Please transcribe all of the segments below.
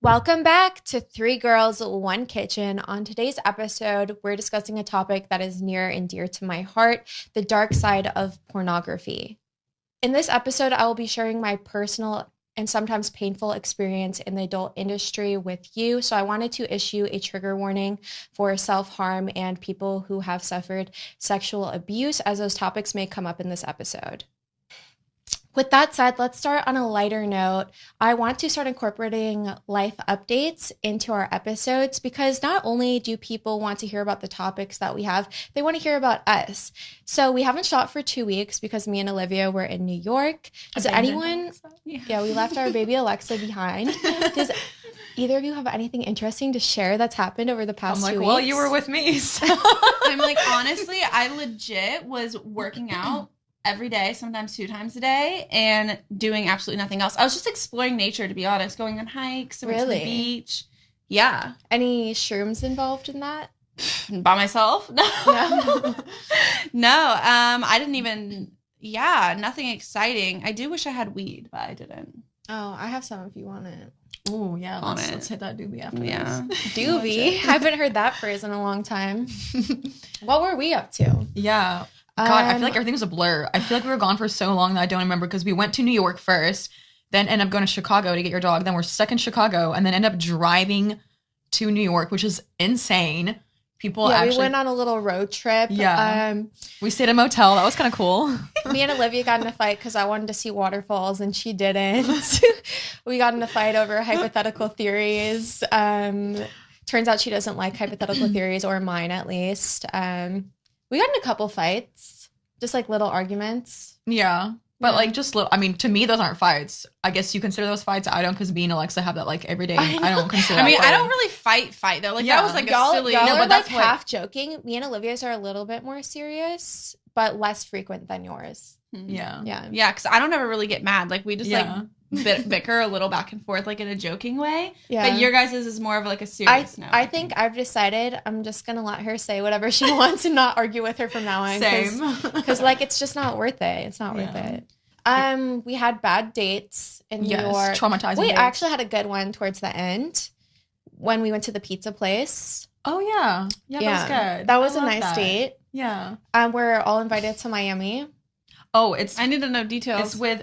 Welcome back to Three Girls, One Kitchen. On today's episode, we're discussing a topic that is near and dear to my heart, the dark side of pornography. In this episode, I will be sharing my personal and sometimes painful experience in the adult industry with you. So I wanted to issue a trigger warning for self-harm and people who have suffered sexual abuse, as those topics may come up in this episode. With that said, let's start on a lighter note. I want to start incorporating life updates into our episodes because not only do people want to hear about the topics that we have, they want to hear about us. So we haven't shot for 2 weeks because me and Olivia were in New York. Does anyone? Yeah, we left our baby Alexa behind. Does either of you have anything interesting to share that's happened over the past 2 weeks? Well, you were with me. So. I'm like, honestly, I legit was working out every day, sometimes 2 times a day, and doing absolutely nothing else. I was just exploring nature, to be honest, going on hikes, went to the beach. Yeah. Any shrooms involved in that? By myself? No. No. I didn't even, nothing exciting. I do wish I had weed, but I didn't. Oh, I have some if you want it. Oh, yeah. Let's hit that doobie after this. Doobie? I haven't heard that phrase in a long time. What were we up to? Yeah. God, I feel like everything was a blur. I feel like we were gone for so long that I don't remember because we went to New York first, then ended up going to Chicago to get your dog. Then we're stuck in Chicago and then end up driving to New York, which is insane. We went on a little road trip. Yeah. We stayed in a motel. That was kind of cool. Me and Olivia got in a fight because I wanted to see waterfalls and she didn't. We got in a fight over hypothetical theories. Turns out she doesn't like hypothetical theories, or mine at least. We got in a couple fights, just like little arguments. Yeah. But like just little, I mean, to me, those aren't fights. I guess you consider those fights. I don't, because me and Alexa have that like every day. I don't consider I mean, I don't really fight though. Like that was like a silly. Y'all are like half joking. Me and Olivia's are a little bit more serious, but less frequent than yours. Yeah. Yeah, because I don't ever really get mad. Like we just like bicker a little back and forth, like in a joking way. Yeah. But your guys' is more of like a serious note. I think I've decided I'm just going to let her say whatever she wants and not argue with her from now on. Same. Because like, it's just not worth it. It's not worth it. We had bad dates in New York. Traumatizing Wait, dates. I actually had a good one towards the end when we went to the pizza place. Oh, yeah. Yeah, that was good. That was a nice date. Yeah. We're all invited to Miami. Oh, I need to know details. I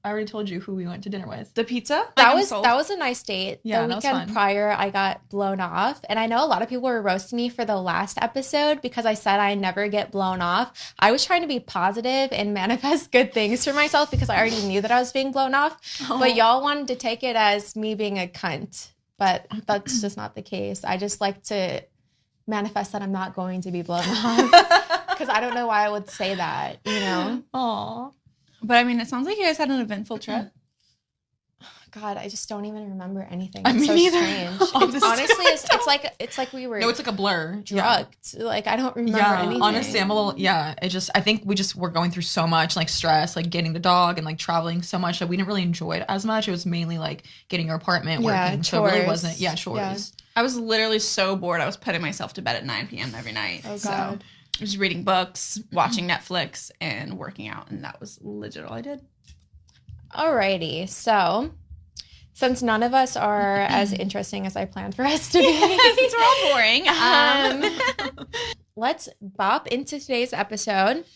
already told you who we went to dinner with. The pizza? That was a nice date. Yeah, the weekend prior, I got blown off. And I know a lot of people were roasting me for the last episode because I said I never get blown off. I was trying to be positive and manifest good things for myself because I already knew that I was being blown off. Oh. But y'all wanted to take it as me being a cunt. But that's just not the case. I just like to manifest that I'm not going to be blown off. Because I don't know why I would say that, you know? Aw. But I mean, it sounds like you guys had an eventful trip. God, I just don't even remember anything. I mean, It's so strange. Honestly, it's like we were. No, it's like a blur. Drugged. Yeah. Like I don't remember anything. Honestly, I'm a little. Yeah, I think we just were going through so much like stress, like getting the dog and like traveling so much that we didn't really enjoy it as much. It was mainly like getting your apartment, working. Chores. So it really wasn't. Yeah, chores. Yeah. I was literally so bored. I was putting myself to bed at 9 p.m. every night. Oh God. So I was reading books, watching Netflix, and working out, and that was legit all I did. Alrighty, so since none of us are as interesting as I planned for us to be, since we're all boring, let's bop into today's episode.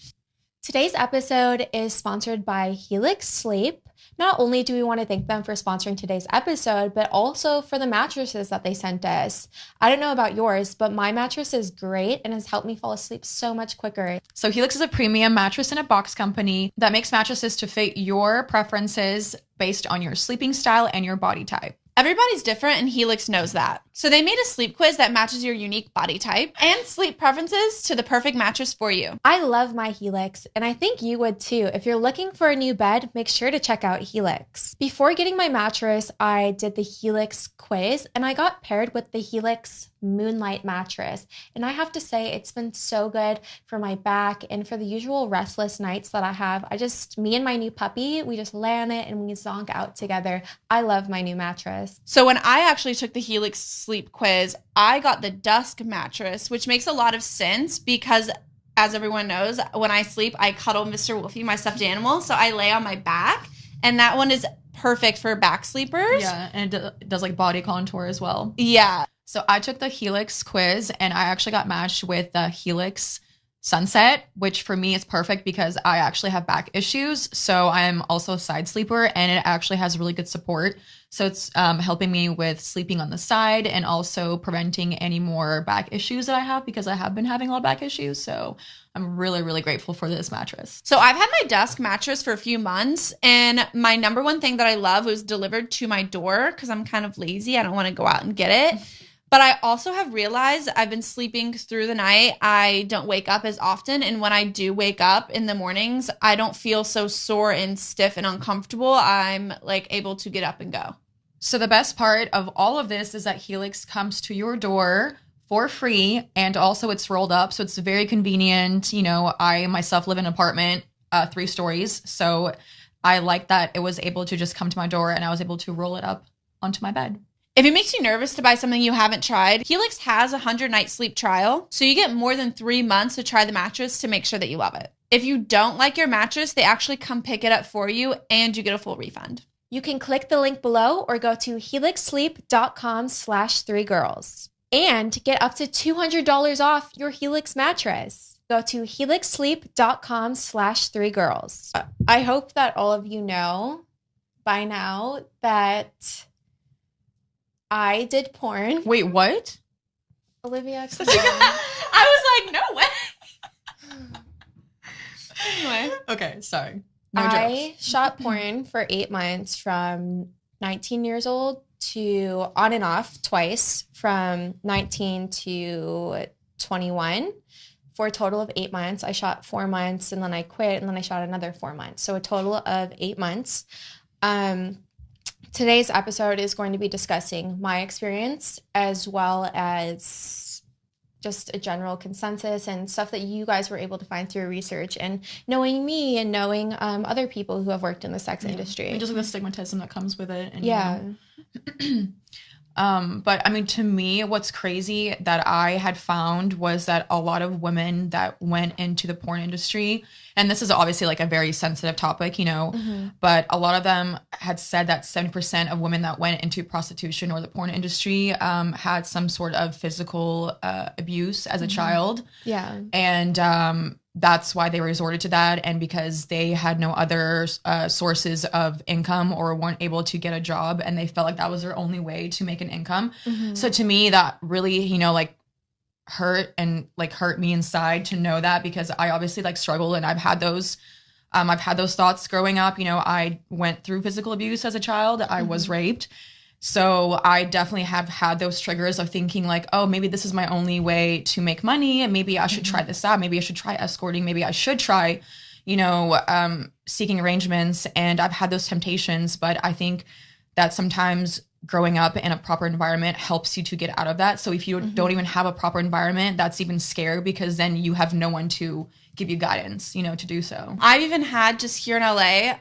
Today's episode is sponsored by Helix Sleep. Not only do we want to thank them for sponsoring today's episode, but also for the mattresses that they sent us. I don't know about yours, but my mattress is great and has helped me fall asleep so much quicker. So Helix is a premium mattress in a box company that makes mattresses to fit your preferences based on your sleeping style and your body type. Everybody's different, and Helix knows that. So they made a sleep quiz that matches your unique body type and sleep preferences to the perfect mattress for you. I love my Helix, and I think you would too. If you're looking for a new bed, make sure to check out Helix. Before getting my mattress, I did the Helix quiz, and I got paired with the Helix Moonlight mattress. And I have to say, it's been so good for my back and for the usual restless nights that I have. Me and my new puppy, we just lay on it and we zonk out together. I love my new mattress. So when I actually took the Helix sleep quiz, I got the Dusk mattress, which makes a lot of sense because, as everyone knows, when I sleep, I cuddle Mr. Wolfie, my stuffed animal. So I lay on my back, and that one is perfect for back sleepers. Yeah, and it does like body contour as well. Yeah. So I took the Helix quiz and I actually got matched with the Helix Sunset, which for me is perfect because I actually have back issues. So I'm also a side sleeper and it actually has really good support. So it's helping me with sleeping on the side and also preventing any more back issues that I have because I have been having a lot of back issues. So I'm really, really grateful for this mattress. So I've had my desk mattress for a few months and my number one thing that I love was delivered to my door because I'm kind of lazy. I don't want to go out and get it. But I also have realized I've been sleeping through the night. I don't wake up as often. And when I do wake up in the mornings, I don't feel so sore and stiff and uncomfortable. I'm like able to get up and go. So the best part of all of this is that Helix comes to your door for free. And also it's rolled up. So it's very convenient. You know, I myself live in an apartment, 3 stories. So I like that it was able to just come to my door and I was able to roll it up onto my bed. If it makes you nervous to buy something you haven't tried, Helix has a 100-night sleep trial, so you get more than 3 months to try the mattress to make sure that you love it. If you don't like your mattress, they actually come pick it up for you, and you get a full refund. You can click the link below or go to helixsleep.com/3girls and get up to $200 off your Helix mattress. Go to helixsleep.com/3girls. I hope that all of you know by now that I did porn. Wait, what? Olivia, come I was like, no way. Anyway. Okay, sorry. I shot porn for 8 months from 19 years old to on and off twice from 19 to 21 for a total of 8 months. I shot 4 months and then I quit and then I shot another 4 months. So a total of 8 months. Today's episode is going to be discussing my experience as well as just a general consensus and stuff that you guys were able to find through research and knowing me and knowing other people who have worked in the sex industry. And just like the stigmatism that comes with it. And, yeah. But I mean, to me, what's crazy that I had found was that a lot of women that went into the porn industry, and this is obviously like a very sensitive topic, you know, but a lot of them had said that 70% of women that went into prostitution or the porn industry had some sort of physical abuse as a child. Yeah. And that's why they resorted to that. And because they had no other sources of income or weren't able to get a job and they felt like that was their only way to make an income. So to me, that really, you know, like hurt me inside to know that, because I obviously like struggle and I've had those thoughts growing up. You know, I went through physical abuse as a child. I was raped. So I definitely have had those triggers of thinking like, oh, maybe this is my only way to make money. And maybe I should try this out. Maybe I should try escorting. Maybe I should try, you know, seeking arrangements. And I've had those temptations. But I think that sometimes growing up in a proper environment helps you to get out of that. So if you don't even have a proper environment, that's even scary, because then you have no one to give you guidance, you know, to do so. I've even had just here in LA,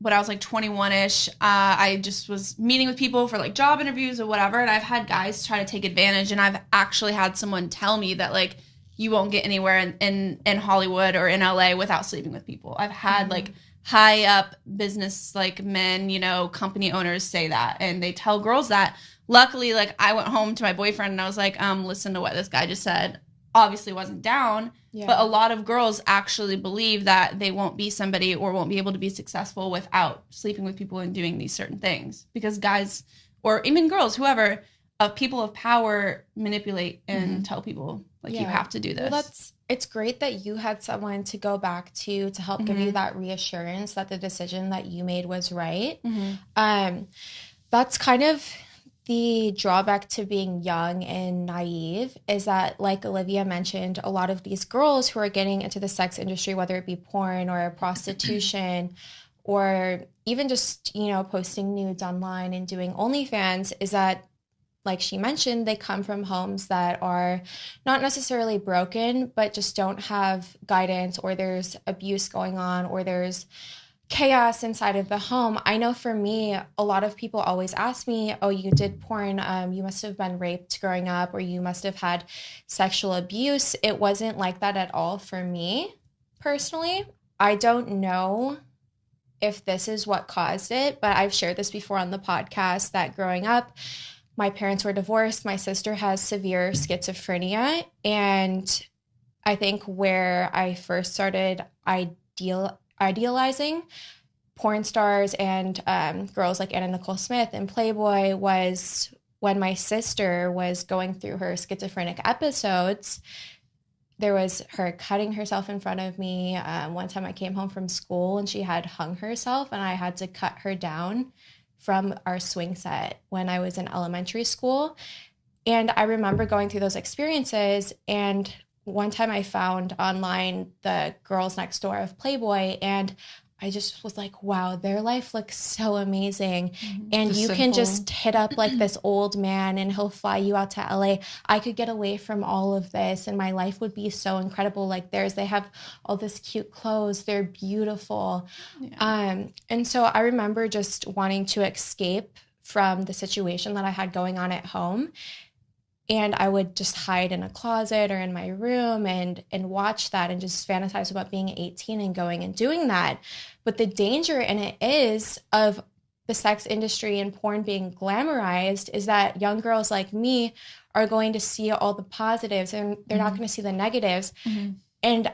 when I was like 21-ish, I just was meeting with people for like job interviews or whatever. And I've had guys try to take advantage. And I've actually had someone tell me that like, you won't get anywhere in Hollywood or in LA without sleeping with people. I've had like high up business, like men, you know, company owners say that. And they tell girls that. Luckily, like I went home to my boyfriend and I was like, listen to what this guy just said. Obviously wasn't down. Yeah. But a lot of girls actually believe that they won't be somebody or won't be able to be successful without sleeping with people and doing these certain things. Because guys, or even girls, whoever, people of power manipulate and tell people, like, you have to do this. Well, it's great that you had someone to go back to help give you that reassurance that the decision that you made was right. That's kind of the drawback to being young and naive, is that, like Olivia mentioned, a lot of these girls who are getting into the sex industry, whether it be porn or prostitution or even just, you know, posting nudes online and doing OnlyFans, is that, like she mentioned, they come from homes that are not necessarily broken, but just don't have guidance, or there's abuse going on, or there's chaos inside of the home. I know for me, a lot of people always ask me, oh, you did porn, you must have been raped growing up, or you must have had sexual abuse. It wasn't like that at all for me, personally. I don't know if this is what caused it, but I've shared this before on the podcast that growing up, my parents were divorced. My sister has severe schizophrenia. And I think where I first started idealizing porn stars and girls like Anna Nicole Smith and Playboy was when my sister was going through her schizophrenic episodes. There was her cutting herself in front of me. One time I came home from school and she had hung herself and I had to cut her down from our swing set when I was in elementary school. And I remember going through those experiences, and one time I found online the girls next door of Playboy, and I just was like, wow, their life looks so amazing. And just you simple. Can just hit up like this old man and he'll fly you out to LA. I could get away from all of this and my life would be so incredible. Like they have all this cute clothes. They're beautiful. Yeah. And so I remember just wanting to escape from the situation that I had going on at home. And I would just hide in a closet or in my room and watch that and just fantasize about being 18 and going and doing that. But the danger in it is of the sex industry and porn being glamorized is that young girls like me are going to see all the positives and they're not going to see the negatives. And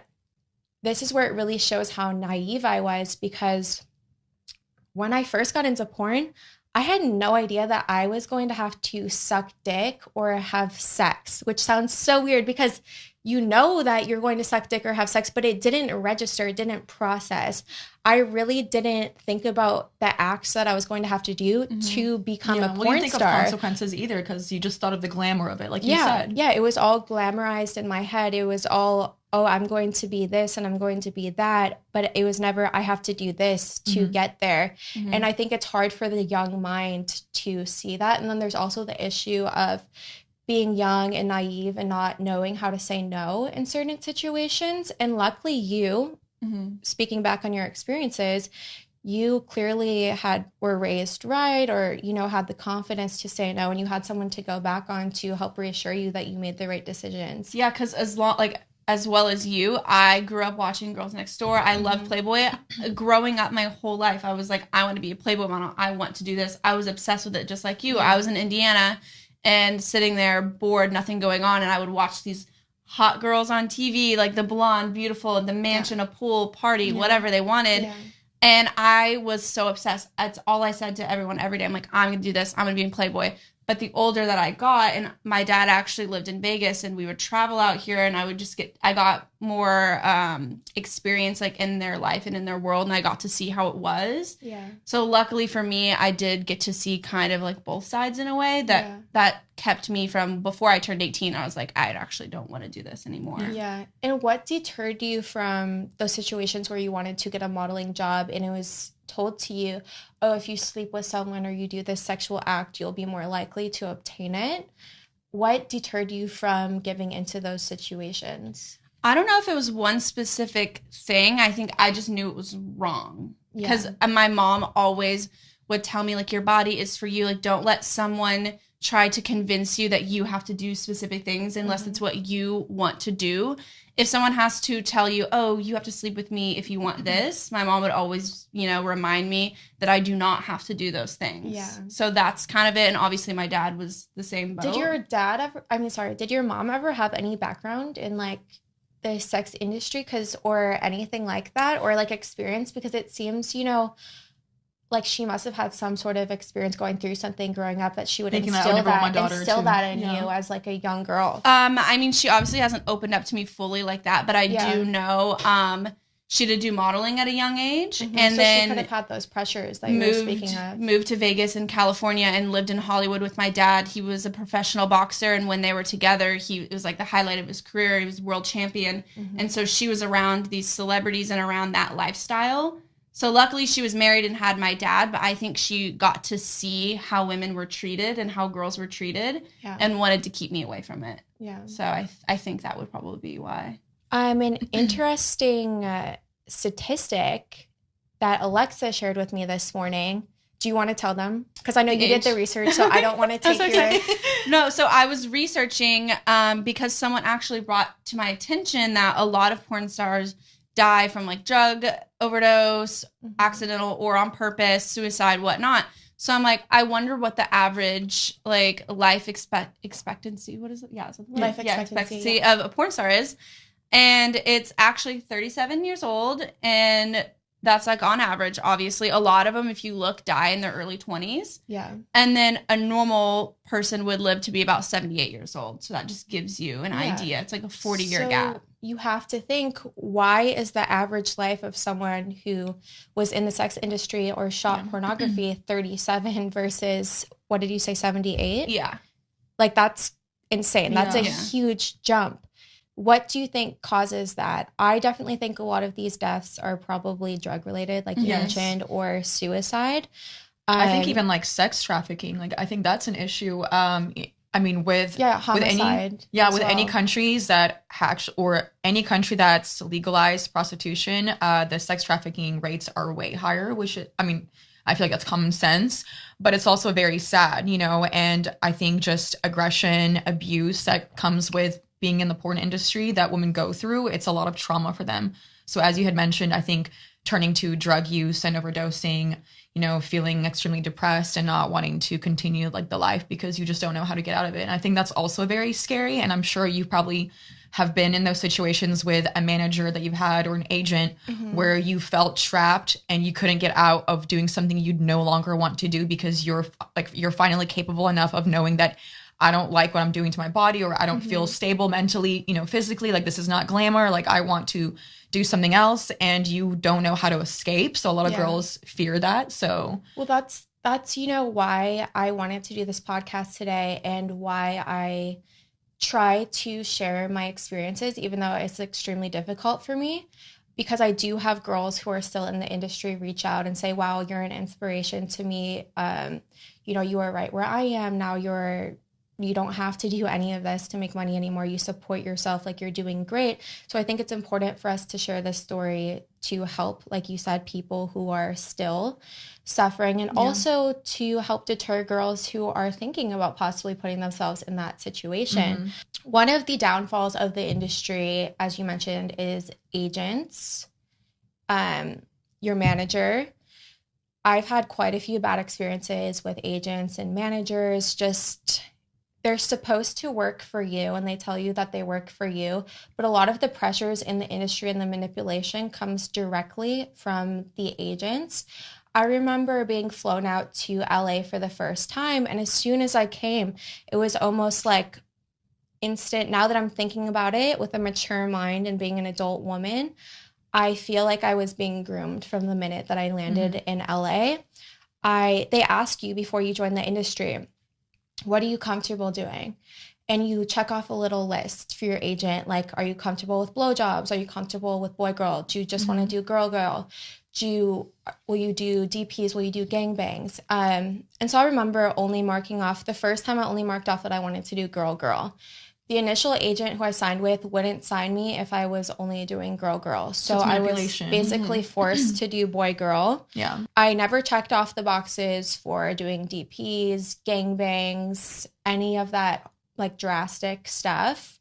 this is where it really shows how naive I was, because when I first got into porn, I had no idea that I was going to have to suck dick or have sex, which sounds so weird because you know that you're going to suck dick or have sex, but it didn't register, it didn't process. I really didn't think about the acts that I was going to have to do to become a porn well, you think star. Of consequences either, because you just thought of the glamour of it, like you said. Yeah, it was all glamorized in my head. It was all, oh, I'm going to be this and I'm going to be that. But it was never, I have to do this to get there. And I think it's hard for the young mind to see that. And then there's also the issue of being young and naive and not knowing how to say no in certain situations. And luckily you, speaking back on your experiences, you clearly were raised right, or, you know, had the confidence to say no, and you had someone to go back on to help reassure you that you made the right decisions. Yeah, because as well as you, I grew up watching Girls Next Door. I loved Playboy. Growing up my whole life, I was like, I want to be a Playboy model. I want to do this. I was obsessed with it just like you. I was in Indiana and sitting there bored, nothing going on, and I would watch these hot girls on TV, like the blonde, beautiful, the mansion, a pool, party, whatever they wanted. Yeah. And I was so obsessed. That's all I said to everyone every day. I'm like, I'm going to do this. I'm going to be in Playboy. But the older that I got, and my dad actually lived in Vegas, and we would travel out here, and I got more experience like in their life and in their world, and I got to see how it was. Yeah. So luckily for me, I did get to see kind of like both sides in a way that kept me from, before I turned 18, I was like, I actually don't want to do this anymore. Yeah. And what deterred you from those situations where you wanted to get a modeling job and it was told to you, oh, if you sleep with someone or you do this sexual act, you'll be more likely to obtain it? What deterred you from giving into those situations? I don't know if it was one specific thing. I think I just knew it was wrong. Because my mom always would tell me, like, your body is for you. Like, don't let someone try to convince you that you have to do specific things unless it's what you want to do. If someone has to tell you, oh, you have to sleep with me if you want this, my mom would always, remind me that I do not have to do those things. Yeah. So that's kind of it. And obviously my dad was the same boat. Did your mom ever have any background in like the sex industry or anything like that, or like experience? Because it seems, like she must have had some sort of experience going through something growing up that she would instill that in you as like a young girl. She obviously hasn't opened up to me fully like that, but I do know she did do modeling at a young age, and so then she could have had those pressures that you were speaking of. Moved to Vegas and California and lived in Hollywood with my dad. He was a professional boxer, and when they were together, it was like the highlight of his career. He was world champion, and so she was around these celebrities and around that lifestyle. So luckily she was married and had my dad, but I think she got to see how women were treated and how girls were treated and wanted to keep me away from it. Yeah. So I think that would probably be why. An interesting statistic that Alexa shared with me this morning. Do you want to tell them? Because I know you did the research, so I don't want to take your... No, so I was researching because someone actually brought to my attention that a lot of porn stars die from like drug overdose, accidental or on purpose, suicide, whatnot. So I'm like, I wonder what the average like life expectancy, what is it? Yeah, life expectancy of a porn star is. And it's actually 37 years old. And that's like on average, obviously. A lot of them, if you look, die in their early 20s. Yeah. And then a normal person would live to be about 78 years old. So that just gives you an idea. It's like a 40-year gap. You have to think, why is the average life of someone who was in the sex industry or shot pornography 37 versus, what did you say, 78? Yeah. Like, that's insane. That's a huge jump. What do you think causes that? I definitely think a lot of these deaths are probably drug related, like you mentioned, or suicide. I think even like sex trafficking, like I think that's an issue. I mean, with homicide. With any countries that or any country that's legalized prostitution, the sex trafficking rates are way higher. Which I mean, I feel like that's common sense, but it's also very sad, you know. And I think just aggression, abuse that comes with being in the porn industry that women go through, it's a lot of trauma for them. So as you had mentioned, I think turning to drug use and overdosing, you know, feeling extremely depressed and not wanting to continue like the life because you just don't know how to get out of it. And I think that's also very scary. And I'm sure you probably have been in those situations with a manager that you've had or an agent where you felt trapped and you couldn't get out of doing something you'd no longer want to do because you're finally capable enough of knowing that I don't like what I'm doing to my body, or I don't feel stable mentally, you know, physically, like this is not glamour. Like I want to do something else, and you don't know how to escape. So a lot of girls fear that. So, well, that's, you know, why I wanted to do this podcast today and why I try to share my experiences, even though it's extremely difficult for me, because I do have girls who are still in the industry reach out and say, wow, you're an inspiration to me. You know, you are right where I am now. You don't have to do any of this to make money anymore. You support yourself, like you're doing great. So I think it's important for us to share this story to help, like you said, people who are still suffering, and also to help deter girls who are thinking about possibly putting themselves in that situation. One of the downfalls of the industry, as you mentioned, is agents, your manager. I've had quite a few bad experiences with agents and managers. Just, they're supposed to work for you and they tell you that they work for you, but a lot of the pressures in the industry and the manipulation comes directly from the agents. I remember being flown out to LA for the first time, and as soon as I came, it was almost like instant. Now that I'm thinking about it with a mature mind and being an adult woman, I feel like I was being groomed from the minute that I landed in LA. They ask you before you join the industry, what are you comfortable doing? And you check off a little list for your agent. Like, are you comfortable with blowjobs? Are you comfortable with boy-girl? Do you just want to do girl-girl? Will you do DPs? Will you do gangbangs? And so I remember only marking off, the first time I only marked off that I wanted to do girl-girl. The initial agent who I signed with wouldn't sign me if I was only doing girl-girl. So I was basically forced to do boy-girl. Yeah. I never checked off the boxes for doing DPs, gangbangs, any of that like drastic stuff.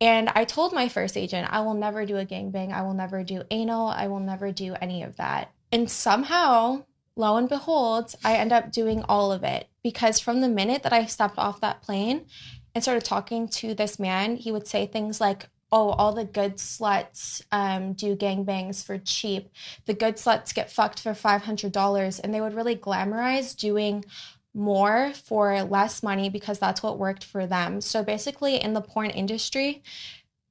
And I told my first agent, I will never do a gangbang. I will never do anal. I will never do any of that. And somehow, lo and behold, I end up doing all of it, because from the minute that I stepped off that plane and started talking to this man, he would say things like, oh, all the good sluts do gangbangs for cheap. The good sluts get fucked for $500. And they would really glamorize doing more for less money because that's what worked for them. So basically in the porn industry,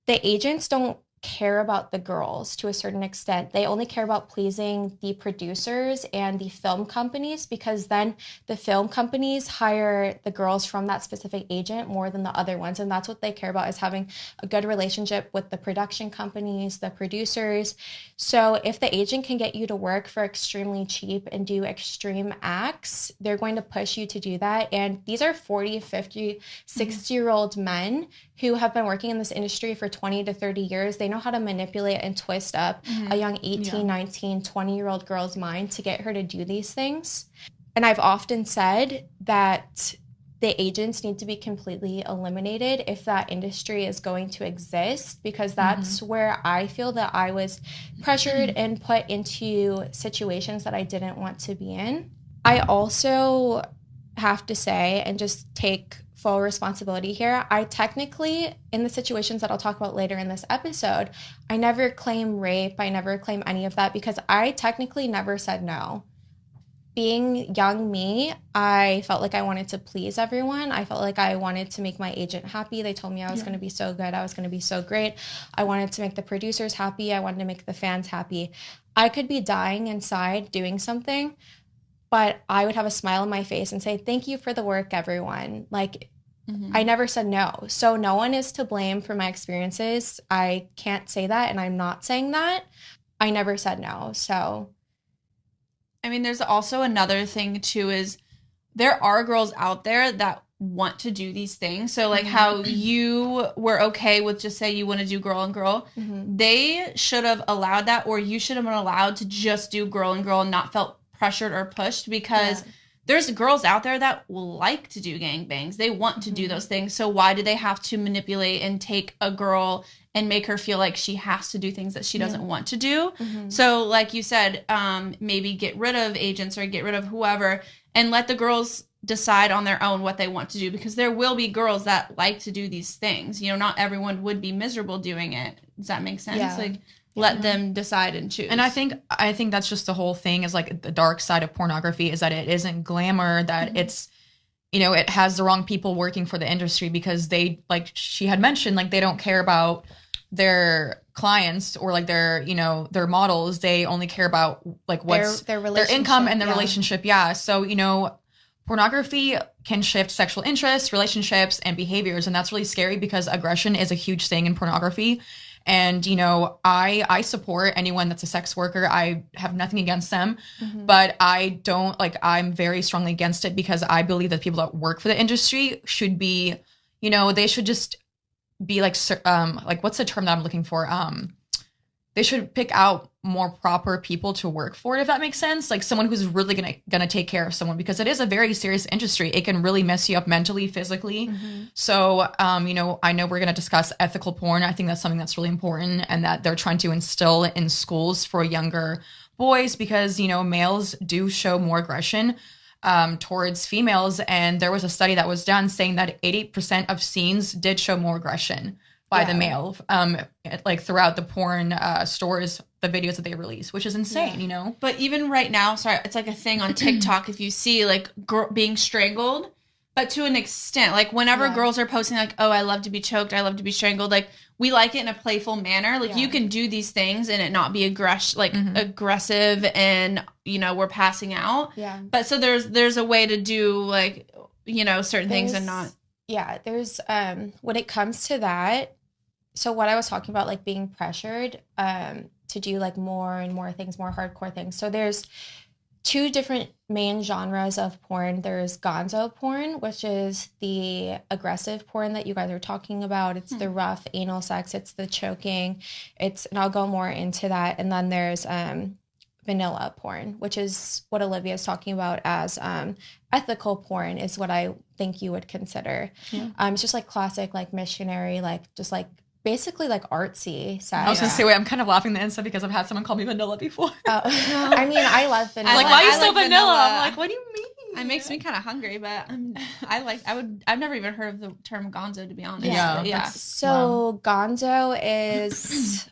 the agents don't care about the girls to a certain extent. They only care about pleasing the producers and the film companies, because then the film companies hire the girls from that specific agent more than the other ones. And that's what they care about, is having a good relationship with the production companies, the producers. So if the agent can get you to work for extremely cheap and do extreme acts, they're going to push you to do that. And these are 40, 50, 60-year-old men who have been working in this industry for 20 to 30 years. They know how to manipulate and twist up a young 18, 19, 20-year-old girl's mind to get her to do these things. And I've often said that the agents need to be completely eliminated if that industry is going to exist, because that's where I feel that I was pressured and put into situations that I didn't want to be in. I also have to say, and just take full responsibility here, I technically, in the situations that I'll talk about later in this episode, I never claim rape, I never claim any of that, because I technically never said no. Being young me, I felt like I wanted to please everyone. I felt like I wanted to make my agent happy. They told me I was going to be so good. I was going to be so great. I wanted to make the producers happy. I wanted to make the fans happy. I could be dying inside doing something, but I would have a smile on my face and say, thank you for the work, everyone. Like, I never said no. So no one is to blame for my experiences. I can't say that, and I'm not saying that. I never said no. So I mean, there's also another thing too, is there are girls out there that want to do these things. So like how you were okay with just say you want to do girl and girl, they should have allowed that, or you should have been allowed to just do girl and girl and not felt pressured or pushed, because there's girls out there that like to do gangbangs. They want to do those things. So why do they have to manipulate and take a girl and make her feel like she has to do things that she doesn't want to do? So like you said, maybe get rid of agents or get rid of whoever and let the girls decide on their own what they want to do, because there will be girls that like to do these things. You know, not everyone would be miserable doing it. Does that make sense? Yeah. Like, let them decide and choose. And I think that's just the whole thing, is like the dark side of pornography is that it isn't glamour, that it's, you know, it has the wrong people working for the industry, because they, like she had mentioned, like they don't care about their clients or like their, you know, their models. They only care about like what's their income and their relationship. Yeah. So, you know, pornography can shift sexual interests, relationships, and behaviors. And that's really scary, because aggression is a huge thing in pornography. And, you know, I support anyone that's a sex worker. I have nothing against them, but I don't, like, I'm very strongly against it, because I believe that people that work for the industry should be, you know, they should just be like what's the term that I'm looking for? They should pick out more proper people to work for it, if that makes sense. Like someone who's really gonna take care of someone, because it is a very serious industry. It can really mess you up mentally, physically. So, you know, I know we're gonna discuss ethical porn. I think that's something that's really important, and that they're trying to instill in schools for younger boys, because, you know, males do show more aggression towards females. And there was a study that was done saying that 80% of scenes did show more aggression by the male, like throughout the porn stores, the videos that they release, which is insane, you know? But even right now, sorry, it's like a thing on TikTok, if you see like being strangled, but to an extent, like whenever girls are posting like, oh, I love to be choked, I love to be strangled, like we like it in a playful manner. Like you can do these things and it not be aggressive and, you know, we're passing out. Yeah. But so there's a way to do like, you know, certain things and not. Yeah, there's when it comes to that, so what I was talking about, like being pressured to do like more and more things, more hardcore things. So there's two different main genres of porn. There's gonzo porn, which is the aggressive porn that you guys are talking about. It's the rough anal sex, it's the choking, and I'll go more into that. And then there's vanilla porn, which is what Olivia is talking about as ethical porn, is what I think you would consider. It's just like classic, like missionary, like just like basically like artsy sex. I was gonna say, wait, I'm kind of laughing the inside because I've had someone call me vanilla before. I mean, I love vanilla. Like, why are you so vanilla? I'm like, what do you mean? It makes me kind of hungry, but I've never even heard of the term gonzo, to be honest. Yeah. So gonzo is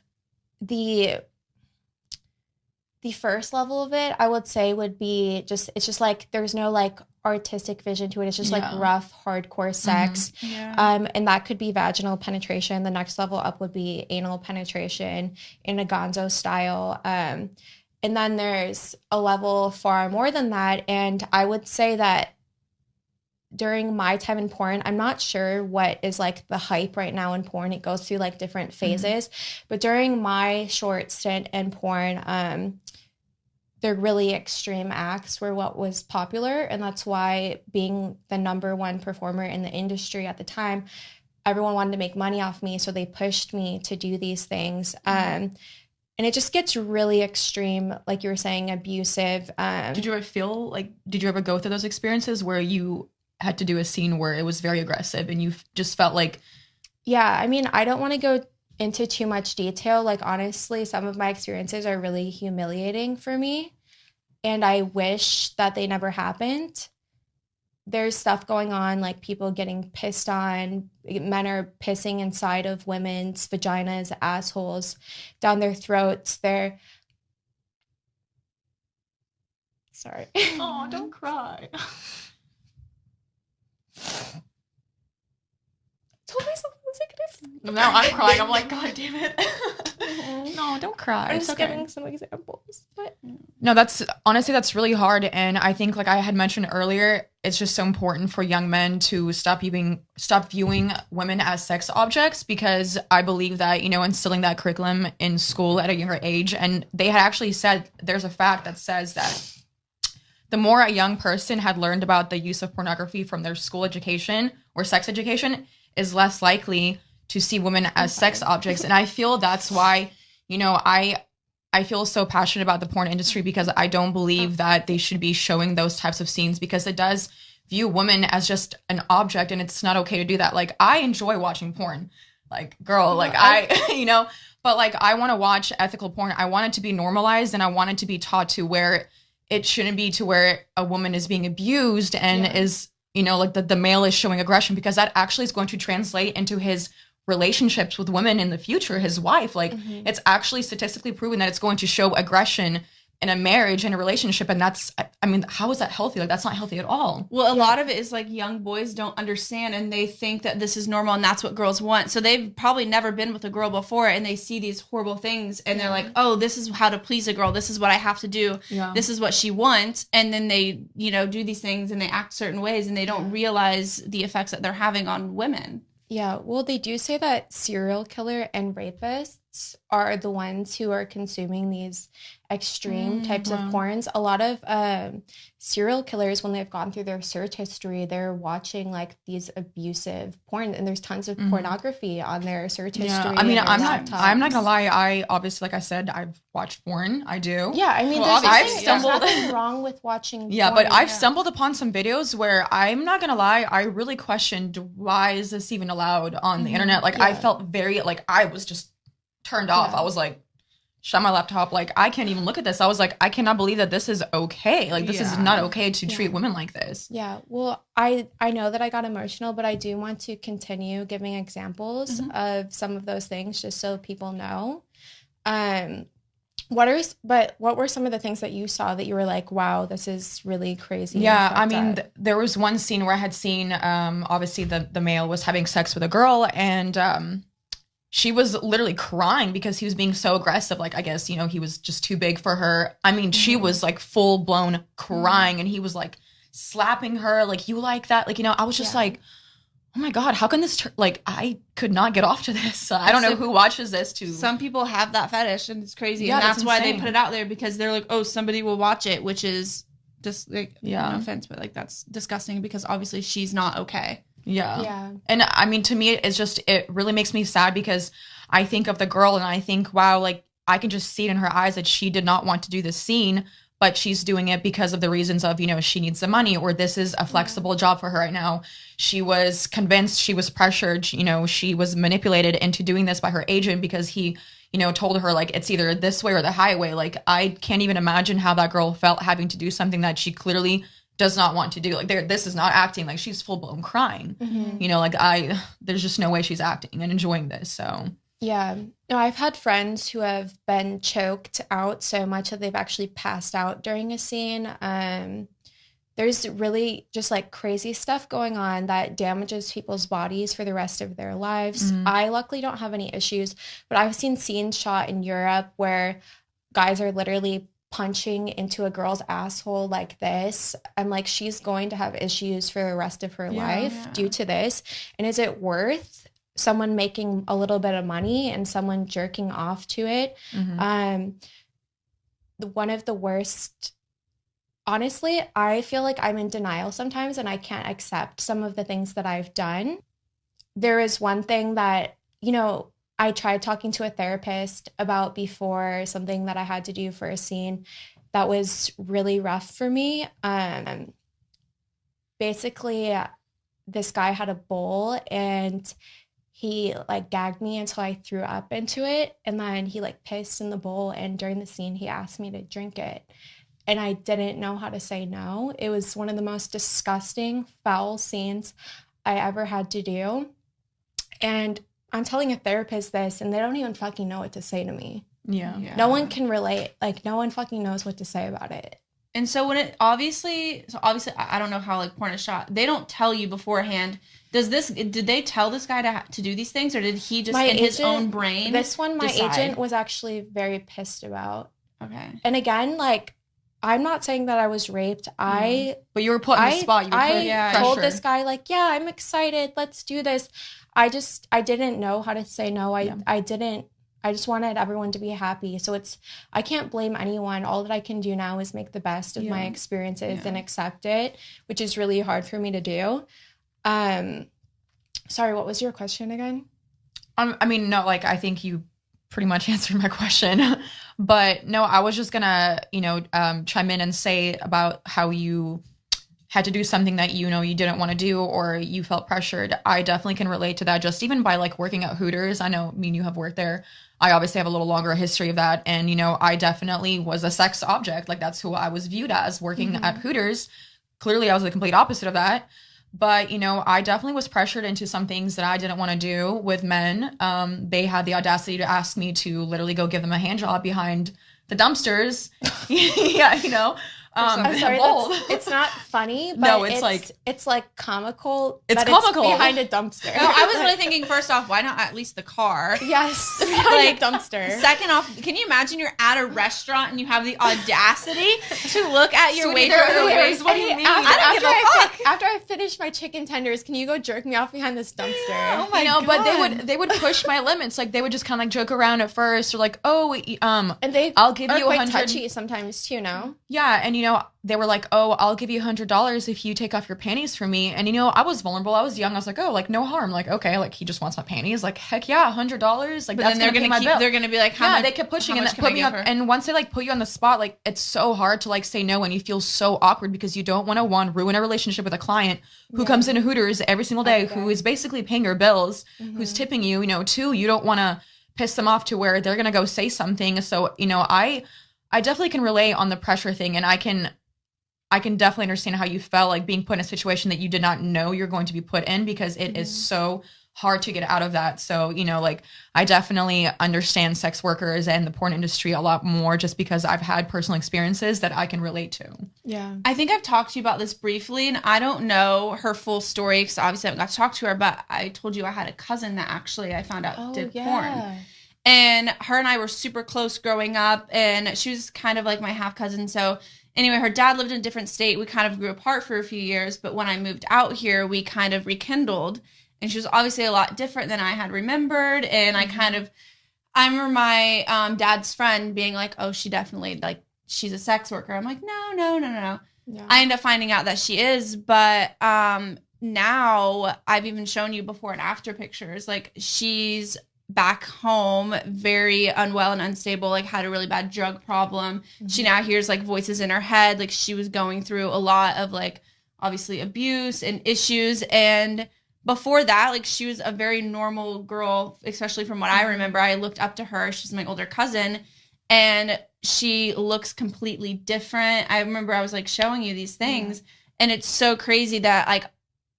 the first level of it, I would say, would be just, it's just like there's no like artistic vision to it. It's just like rough, hardcore sex. And that could be vaginal penetration. The next level up would be anal penetration in a gonzo style. And then there's a level far more than that. And I would say that during my time in porn, I'm not sure what is like the hype right now in porn. It goes through like different phases. But during my short stint in porn, the really extreme acts were what was popular. And that's why, being the number one performer in the industry at the time, everyone wanted to make money off me. So they pushed me to do these things. And it just gets really extreme, like you were saying, abusive. Did you ever go through those experiences where you had to do a scene where it was very aggressive and you just felt like... Yeah, I mean, I don't want to go into too much detail. Like, honestly, some of my experiences are really humiliating for me, and I wish that they never happened. There's stuff going on, like people getting pissed on. Men are pissing inside of women's vaginas, assholes, down their throats. They're... Sorry. Oh, don't cry. Told myself I was negative. Now I'm crying. I'm like, God damn it. No, don't cry. I'm just giving some examples. But no, that's really hard. And I think, like I had mentioned earlier, it's just so important for young men to stop viewing women as sex objects, because I believe that, instilling that curriculum in school at a younger age. And they had actually said, there's a fact that says that the more a young person had learned about the use of pornography from their school education or sex education, is less likely to see women as sex objects. And I feel that's why, I feel so passionate about the porn industry, because I don't believe that they should be showing those types of scenes, because it does view women as just an object, and it's not okay to do that. Like, I enjoy watching porn. Like, girl, like but like, I want to watch ethical porn. I want it to be normalized, and I want it to be taught to where it shouldn't be to where a woman is being abused and is, like the male is showing aggression, because that actually is going to translate into his relationships with women in the future, his wife. Like, it's actually statistically proven that it's going to show aggression in a marriage and a relationship. And that's, I mean, how is that healthy? Like, that's not healthy at all. Well, a lot of it is like young boys don't understand, and they think that this is normal and that's what girls want. So they've probably never been with a girl before, and they see these horrible things, and they're like, oh, this is how to please a girl. This is what I have to do. Yeah. This is what she wants. And then they, do these things and they act certain ways, and they don't realize the effects that they're having on women. Yeah, well, they do say that serial killer and rapists are the ones who are consuming these extreme types of porns. A lot of serial killers, when they've gone through their search history, they're watching like these abusive porn, and there's tons of pornography on their search history. I mean, I'm not gonna lie. I obviously, like I said, I've watched porn. I do. Yeah, I mean, there's nothing wrong with watching. Yeah, porn. but I've stumbled upon some videos where, I'm not gonna lie, I really questioned, why is this even allowed on the internet? Like, I felt very, like, I was just turned off. I was like, shut my laptop. Like, I can't even look at this. I was like, I cannot believe that this is okay. Like, this is not okay to treat women like this. Yeah. Well, I know that I got emotional, but I do want to continue giving examples of some of those things, just so people know. What were some of the things that you saw that you were like, wow, this is really crazy? Yeah, I mean, there was one scene where I had seen, obviously the male was having sex with a girl, and she was literally crying because he was being so aggressive. Like, I guess, he was just too big for her. I mean, she was like full blown crying, and he was like slapping her. Like, you like that? Like, I was just like, oh my God, how can this, I could not get off to this. I don't know who watches this too. Some people have that fetish, and it's crazy. Yeah, and that's why they put it out there, because they're like, oh, somebody will watch it, which is just like, no offense, but like, that's disgusting, because obviously she's not okay. Yeah. And I mean, to me, it really makes me sad, because I think of the girl and I think, wow, like, I can just see it in her eyes that she did not want to do this scene, but she's doing it because of the reasons of, she needs the money, or this is a flexible job for her right now. She was convinced, she was pressured, she was manipulated into doing this by her agent, because he, told her, like, it's either this way or the highway. Like, I can't even imagine how that girl felt having to do something that she clearly does not want to do. Like, this is not acting. Like, she's full blown crying. There's just no way she's acting and enjoying this. So yeah, no, I've had friends who have been choked out so much that they've actually passed out during a scene. There's really just like crazy stuff going on that damages people's bodies for the rest of their lives. I luckily don't have any issues, but I've seen scenes shot in Europe where guys are literally punching into a girl's asshole like this, and like, she's going to have issues for the rest of her life due to this. And is it worth someone making a little bit of money and someone jerking off to it? One of the worst, honestly, I feel like I'm in denial sometimes, and I can't accept some of the things that I've done. There is one thing that, I tried talking to a therapist about before, something that I had to do for a scene that was really rough for me. basically this guy had a bowl and he like gagged me until I threw up into it, and then he like pissed in the bowl, and during the scene he asked me to drink it, and I didn't know how to say no. It was one of the most disgusting, foul scenes I ever had to do. And I'm telling a therapist this, and they don't even fucking know what to say to me. Yeah. No one can relate. Like, no one fucking knows what to say about it. And so when it obviously, I don't know how like porn is shot. They don't tell you beforehand. Did they tell this guy to do these things, or did he just his own brain? This one, my decide? agent was actually very pissed about. Okay. And again, like, I'm not saying that I was raped. But you were put in the spot. You were put I told this guy, like, yeah, I'm excited. Let's do this. I didn't know how to say no. I just wanted everyone to be happy. So I can't blame anyone. All that I can do now is make the best of my experiences and accept it, which is really hard for me to do. Sorry, what was your question again? I mean, no, like, I think you pretty much answered my question. But no, I was just gonna, chime in and say about how you had to do something that you didn't want to do, or you felt pressured. I definitely can relate to that, just even by like working at Hooters. I know, you have worked there. I obviously have a little longer history of that. And, I definitely was a sex object. Like, that's who I was viewed as working at Hooters. Clearly, I was the complete opposite of that. But, I definitely was pressured into some things that I didn't want to do with men. They had the audacity to ask me to literally go give them a hand job behind the dumpsters. Yeah, I'm sorry, it's not funny, but no, it's like comical. It's comical. It's behind a dumpster. No, I was really thinking, first off, why not at least the car? Yes, behind a dumpster. Second off, can you imagine you're at a restaurant and you have the audacity to look at your waiter or waitress? What do you mean? I don't give a fuck. After I finish my chicken tenders, can you go jerk me off behind this dumpster? Oh my God. But they would push my limits. Like, they would just kind of like joke around at first, or like, and I'll give you quite 100. Touchy sometimes too, no? Yeah, and they were like, oh, I'll give you $100 if you take off your panties for me. And I was vulnerable. I was young. I was like, oh, like, no harm. Like, okay, like, he just wants my panties. Like, heck yeah, $100. Like, but that's then they're gonna be like, how much? They kept pushing and put me on. And once they like put you on the spot, like, it's so hard to like say no, and you feel so awkward because you don't want to, one, ruin a relationship with a client who comes into Hooters every single day, who is basically paying your bills, who's tipping you. Two, you don't want to piss them off to where they're gonna go say something. So I definitely can relate on the pressure thing, and I can definitely understand how you felt like being put in a situation that you did not know you're going to be put in, because it is so hard to get out of that. So, like, I definitely understand sex workers and the porn industry a lot more, just because I've had personal experiences that I can relate to. Yeah. I think I've talked to you about this briefly, and I don't know her full story because obviously I haven't got to talk to her, but I told you I had a cousin that actually I found out did porn. And her and I were super close growing up, and she was kind of like my half cousin. So anyway, her dad lived in a different state. We kind of grew apart for a few years, but when I moved out here, we kind of rekindled. And she was obviously a lot different than I had remembered. And I remember my dad's friend being like, oh, she definitely, like, she's a sex worker. I'm like, no. Yeah. I end up finding out that she is. But now I've even shown you before and after pictures. Like, she's back home, very unwell and unstable, like, had a really bad drug problem. She now hears, like, voices in her head. Like, she was going through a lot of, like, obviously abuse and issues. And before that, like, she was a very normal girl, especially from what I remember. I looked up to her. She's my older cousin, and she looks completely different. I remember I was, like, showing you these things, and it's so crazy that, like,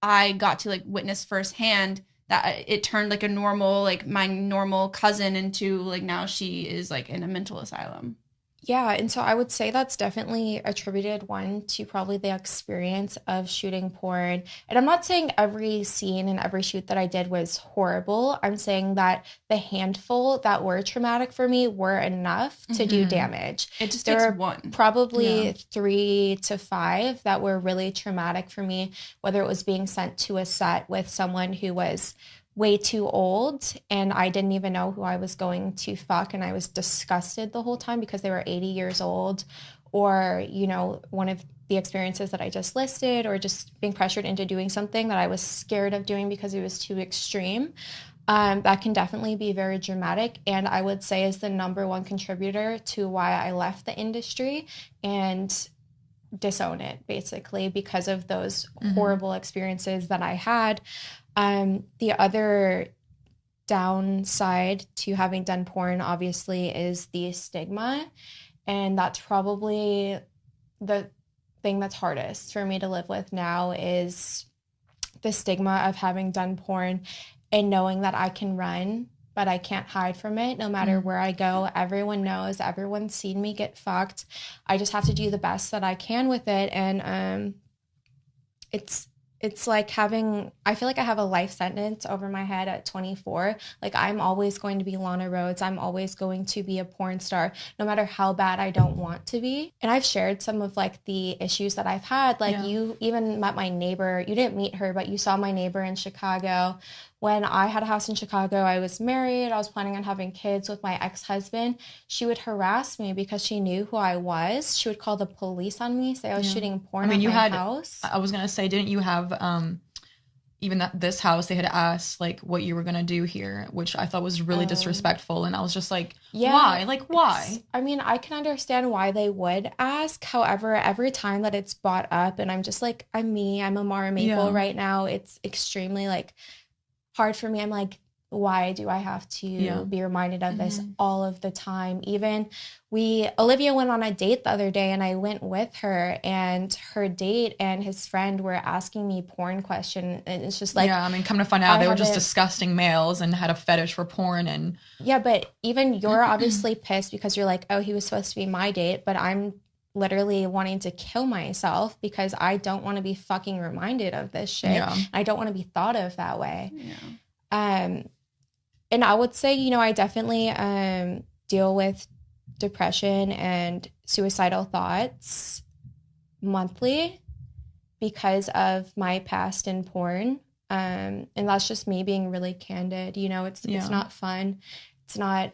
I got to, like, witness firsthand that it turned, like, a normal, like, my normal cousin into, like, now she is, like, in a mental asylum. Yeah, and so I would say that's definitely attributed, one, to probably the experience of shooting porn. And I'm not saying every scene and every shoot that I did was horrible. I'm saying that the handful that were traumatic for me were enough to do damage. It just there takes were one. Probably 3 to 5 that were really traumatic for me, whether it was being sent to a set with someone who was way too old and I didn't even know who I was going to fuck, and I was disgusted the whole time because they were 80 years old, or, one of the experiences that I just listed, or just being pressured into doing something that I was scared of doing because it was too extreme. That can definitely be very dramatic, and I would say is the number one contributor to why I left the industry. And disown it basically because of those horrible experiences that I had. The other downside to having done porn obviously is the stigma, and that's probably the thing that's hardest for me to live with now is the stigma of having done porn and knowing that I can run, but I can't hide from it no matter where I go. Everyone knows, everyone's seen me get fucked. I just have to do the best that I can with it. And it's like I feel like I have a life sentence over my head at 24. Like, I'm always going to be LANA RHOADES. I'm always going to be a porn star, no matter how bad I don't want to be. And I've shared some of like the issues that I've had. Like, you even met my neighbor. You didn't meet her, but you saw my neighbor in Chicago. When I had a house in Chicago, I was married. I was planning on having kids with my ex-husband. She would harass me because she knew who I was. She would call the police on me, say I was shooting porn at my house. I was going to say, didn't you have, even this house, they had asked, like, what you were going to do here, which I thought was really disrespectful. And I was just like, why? Like, why? I mean, I can understand why they would ask. However, every time that it's brought up, and I'm just like, I'm Amara Maple right now. It's extremely, like, hard for me. I'm like, why do I have to be reminded of this all of the time? Even Olivia went on a date the other day and I went with her, and her date and his friend were asking me porn question, and it's just like, I mean, come to find out, they were just disgusting males and had a fetish for porn. And but even you're obviously pissed because you're like, oh, he was supposed to be my date, but I'm literally wanting to kill myself because I don't want to be fucking reminded of this shit. I don't want to be thought of that way. And I would say, you know, I definitely deal with depression and suicidal thoughts monthly because of my past in porn. And that's just me being really candid. You know, it's not fun. It's not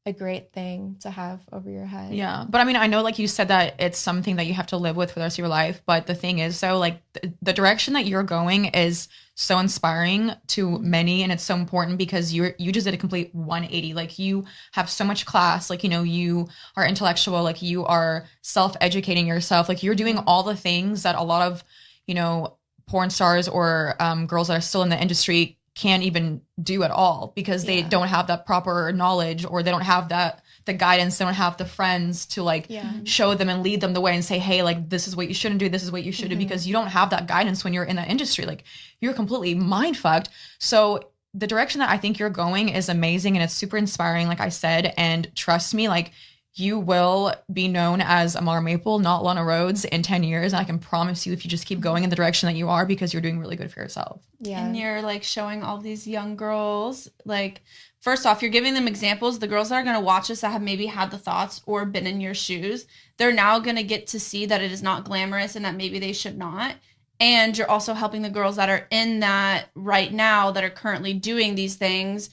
a great thing to have over your head. Yeah. But I mean, I know, like you said, that it's something that you have to live with for the rest of your life. But the thing is, though, like the direction that you're going is so inspiring to many. And it's so important because you just did a complete 180. Like, you have so much class. Like, you know, you are intellectual. Like, you are self-educating yourself. Like, you're doing all the things that a lot of, you know, porn stars or girls that are still in the industry can't even do at all because they don't have that proper knowledge, or they don't have the guidance. They don't have the friends to like show them and lead them the way and say, hey, like, this is what you shouldn't do. This is what you should do, because you don't have that guidance when you're in that industry. Like, you're completely mind fucked. So the direction that I think you're going is amazing, and it's super inspiring, like I said, and trust me, like, you will be known as Amara Maple, not LANA RHOADES, in 10 years. And I can promise you, if you just keep going in the direction that you are, because you're doing really good for yourself. Yeah. And you're like showing all these young girls, like, first off, you're giving them examples. The girls that are going to watch this that have maybe had the thoughts or been in your shoes, they're now going to get to see that it is not glamorous and that maybe they should not. And you're also helping the girls that are in that right now, that are currently doing these things,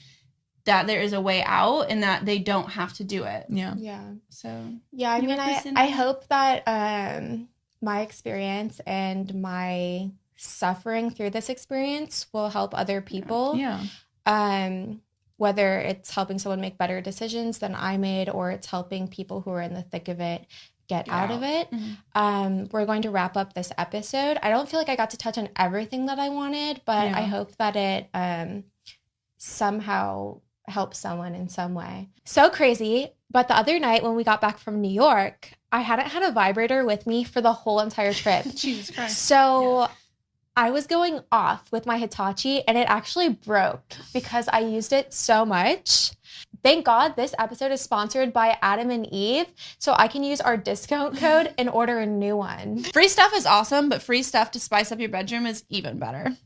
that there is a way out and that they don't have to do it. So I mean, I hope that my experience and my suffering through this experience will help other people. Whether it's helping someone make better decisions than I made, or it's helping people who are in the thick of it get out of it. We're going to wrap up this episode. I don't feel like I got to touch on everything that I wanted, but I hope that it somehow help someone in some way. So crazy. But the other night when we got back from New York, I hadn't had a vibrator with me for the whole entire trip. Jesus Christ. So I was going off with my Hitachi, and it actually broke because I used it so much. Thank God this episode is sponsored by Adam and Eve, so I can use our discount code and order a new one. Free stuff is awesome, but free stuff to spice up your bedroom is even better.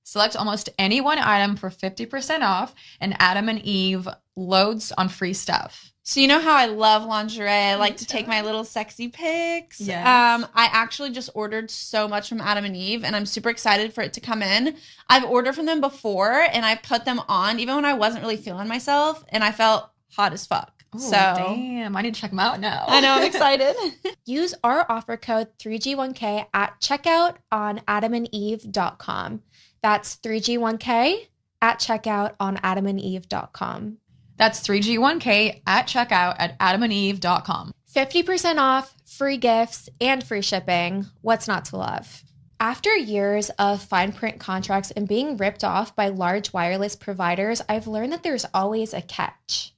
Select almost any one item for 50% off, and Adam and Eve loads on free stuff. So you know how I love lingerie? I like to take my little sexy pics. Yes. I actually just ordered so much from Adam and Eve, and I'm super excited for it to come in. I've ordered from them before, and I put them on even when I wasn't really feeling myself, and I felt hot as fuck. Ooh, so damn, I need to check them out now. I know, I'm excited. Use our offer code 3G1K at checkout on adamandeve.com. That's 3G1K at checkout on adamandeve.com. That's 3G1K at checkout at adamandeve.com. 50% off, free gifts, and free shipping. What's not to love? After years of fine print contracts and being ripped off by large wireless providers, I've learned that there's always a catch.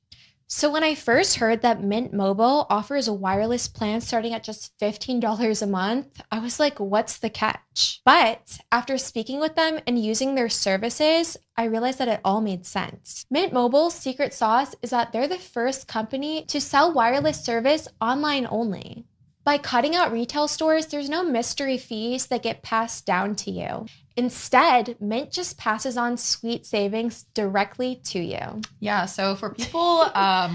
So when I first heard that Mint Mobile offers a wireless plan starting at just $15 a month, I was like, what's the catch? But after speaking with them and using their services, I realized that it all made sense. Mint Mobile's secret sauce is that they're the first company to sell wireless service online only. By cutting out retail stores, there's no mystery fees that get passed down to you. Instead, Mint just passes on sweet savings directly to you. Yeah, so for people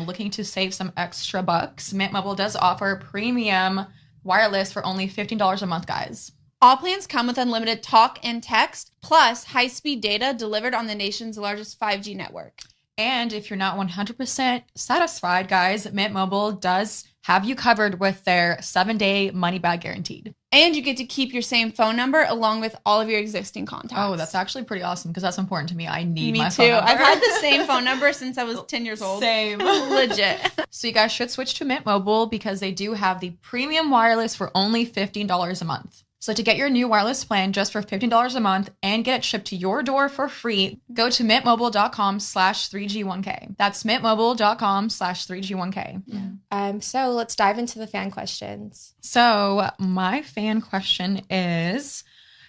looking to save some extra bucks, Mint Mobile does offer premium wireless for only $15 a month, guys. All plans come with unlimited talk and text, plus high-speed data delivered on the nation's largest 5G network. And if you're not 100% satisfied, guys, Mint Mobile does have you covered with their 7-day money-back guaranteed. And you get to keep your same phone number along with all of your existing contacts. Oh, that's actually pretty awesome because that's important to me. I need my too. phone number. I've had the same phone number since I was 10 years old. Same. Legit. So you guys should switch to Mint Mobile because they do have the premium wireless for only $15 a month. So to get your new wireless plan just for $15 a month and get it shipped to your door for free, go to mintmobile.com/3G1K. That's mintmobile.com/3G1K. Yeah. So let's dive into the fan questions. So my fan question is,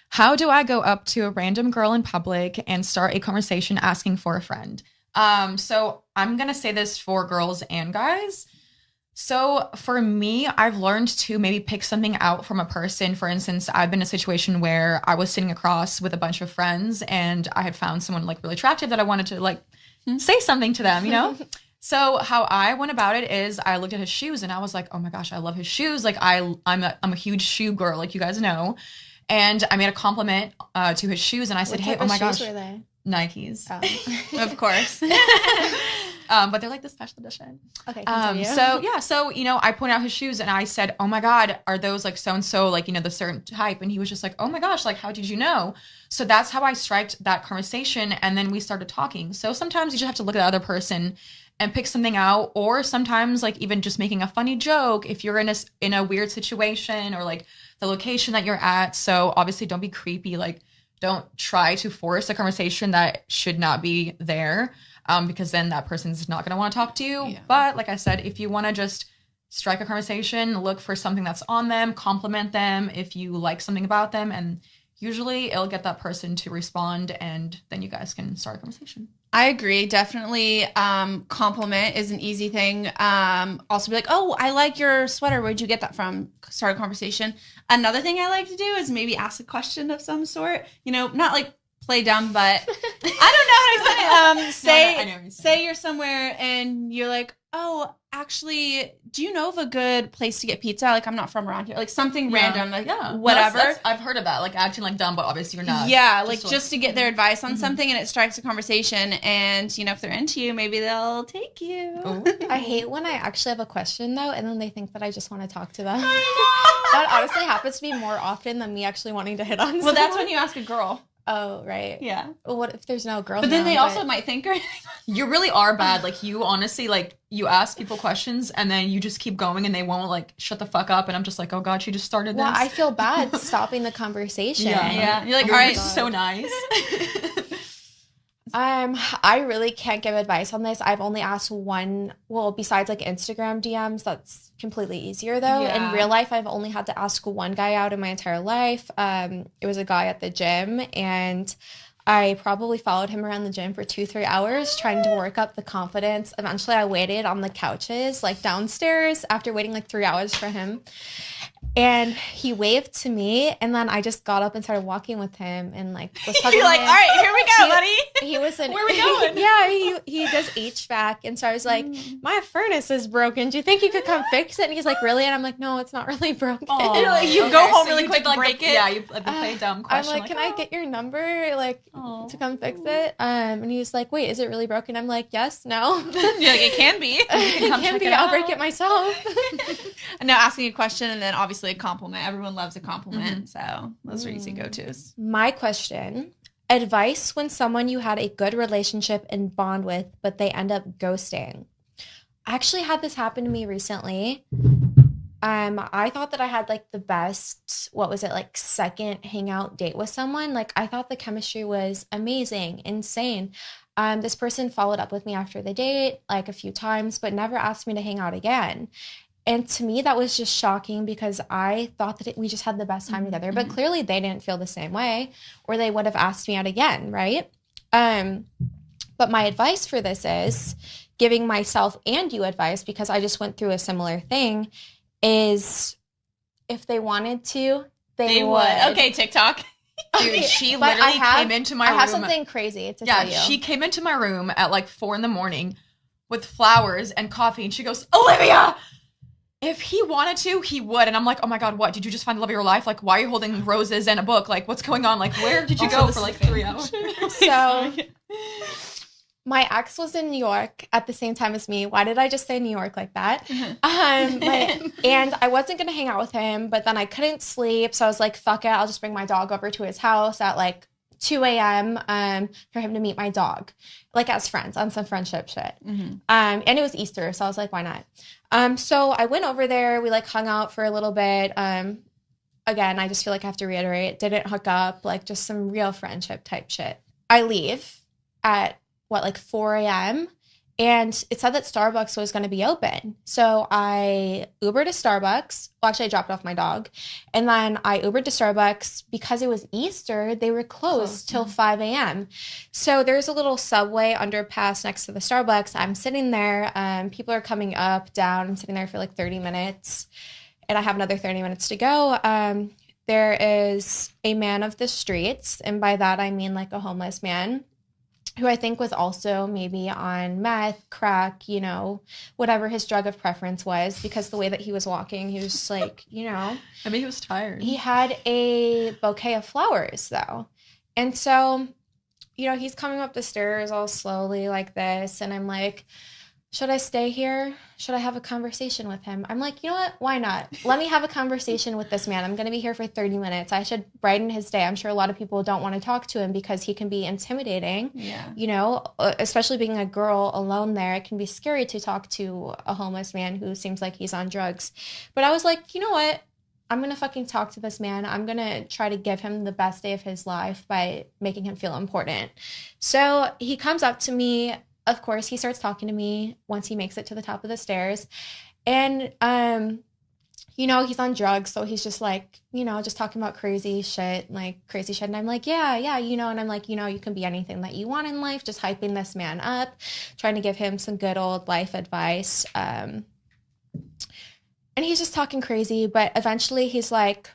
how do I go up to a random girl in public and start a conversation asking for a friend? So I'm going to say this for girls and guys. So for me, I've learned to maybe pick something out from a person. For instance, I've been in a situation where I was sitting across with a bunch of friends and I had found someone like really attractive that I wanted to like say something to them, you know? So how I went about it is I looked at his shoes and I was like, oh my gosh, I love his shoes. Like I'm a huge shoe girl, like you guys know. And I made a compliment to his shoes and I said, hey, oh my gosh. What were they? Nikes. Oh. Of course. But they're like the special edition. Okay. So you know, I pointed out his shoes and I said, oh my God, are those like so-and-so, like, you know, the certain type? And he was just like, oh my gosh, like, how did you know? So that's how I striked that conversation. And then we started talking. So sometimes you just have to look at the other person and pick something out, or sometimes like even just making a funny joke if you're in a weird situation or like the location that you're at. So obviously don't be creepy. Like, don't try to force a conversation that should not be there, because then that person's not going to want to talk to you. Yeah. But like I said, if you want to just strike a conversation, look for something that's on them, compliment them if you like something about them, and usually it'll get that person to respond, and then you guys can start a conversation. I agree. Definitely. Compliment is an easy thing. Also be like, oh, I like your sweater. Where'd you get that from? Start a conversation. Another thing I like to do is maybe ask a question of some sort, you know, not like play dumb, but I don't know how to say it. Say you're somewhere and you're like, oh, actually, do you know of a good place to get pizza? Like, I'm not from around here. Like something random, like whatever. I've heard of that. Like acting like dumb, but obviously you're not. Yeah, like just to get their advice on something, and it strikes a conversation. And you know, if they're into you, maybe they'll take you. I hate when I actually have a question though, and then they think that I just want to talk to them. That honestly happens to me more often than me actually wanting to hit on someone. Well, that's when you ask a girl. Oh, right. Yeah. Well, what if there's no girl? But then they also might think you really are bad. Like, you honestly, like, you ask people questions and then you just keep going and they won't, like, shut the fuck up. And I'm just like, oh, God, she just started this. Well, I feel bad stopping the conversation. Yeah. You're like, all right, so nice. I really can't give advice on this. I've only asked one, well, besides like Instagram DMs, that's completely easier though. Yeah. In real life, I've only had to ask one guy out in my entire life. It was a guy at the gym, and I probably followed him around the gym for 2-3 hours trying to work up the confidence. Eventually I waited on the couches, like downstairs, after waiting like 3 hours for him. And he waved to me, and then I just got up and started walking with him, and like was talking. You're like, all right, here we go, buddy. He was where are we going? Yeah, he does HVAC, and so I was like, my furnace is broken. Do you think you could come fix it? And he's like, really? And I'm like, no, it's not really broken. You go home really quick, like break it. Yeah, you play dumb question. I'm like, can I get your number, like, to come fix it? And he was like, wait, is it really broken? I'm like, yes, no. You're like, it can be. It can be. I'll break it myself. And now asking a question, and then obviously a compliment. Everyone loves a compliment, so those are easy go-tos. My question: advice when someone you had a good relationship and bond with, but they end up ghosting. I actually had this happen to me recently. I thought that I had like the best, what was it, like second hangout date with someone. Like I thought the chemistry was amazing, insane. This person followed up with me after the date like a few times, but never asked me to hang out again. And to me, that was just shocking because I thought that we just had the best time together. But clearly they didn't feel the same way, or they would have asked me out again, right? But my advice for this is, giving myself and you advice, because I just went through a similar thing, is if they wanted to, they would. Okay, TikTok. Dude, she literally came into my room. I have something crazy to tell you. Yeah, she came into my room at like 4 a.m. with flowers and coffee, and she goes, Olivia, if he wanted to, he would. And I'm like, oh my God, what? Did you just find the love of your life? Like, why are you holding roses and a book? Like, what's going on? Like, where did you go for like 3 hours? So my ex was in New York at the same time as me. Why did I just say New York like that? And I wasn't going to hang out with him, but then I couldn't sleep. So I was like, fuck it. I'll just bring my dog over to his house at like 2 a.m. For him to meet my dog, like as friends, on some friendship shit. And it was Easter, so I was like, why not? So I went over there. We like hung out for a little bit. Again, I just feel like I have to reiterate, didn't hook up, like just some real friendship type shit. I leave at like 4 a.m. and it said that Starbucks was going to be open. So I Ubered to Starbucks. Well, actually, I dropped off my dog. And then I Ubered to Starbucks. Because it was Easter, they were closed till 5 a.m. So there's a little subway underpass next to the Starbucks. I'm sitting there. People are coming up, down. I'm sitting there for like 30 minutes. And I have another 30 minutes to go. There is a man of the streets. And by that, I mean like a homeless man, who I think was also maybe on meth, crack, you know, whatever his drug of preference was, because the way that he was walking, he was just like, you know. I mean, he was tired. He had a bouquet of flowers, though. And so, you know, he's coming up the stairs all slowly like this, and I'm like, should I stay here? Should I have a conversation with him? I'm like, you know what? Why not? Let me have a conversation with this man. I'm going to be here for 30 minutes. I should brighten his day. I'm sure a lot of people don't want to talk to him because he can be intimidating. Yeah. You know, especially being a girl alone there, it can be scary to talk to a homeless man who seems like he's on drugs. But I was like, you know what? I'm going to fucking talk to this man. I'm going to try to give him the best day of his life by making him feel important. So he comes up to me. Of course, he starts talking to me once he makes it to the top of the stairs. And, you know, he's on drugs. So he's just like, you know, just talking about crazy shit. And I'm like, yeah, you know. And I'm like, you know, you can be anything that you want in life. Just hyping this man up, trying to give him some good old life advice. And he's just talking crazy. But eventually he's like,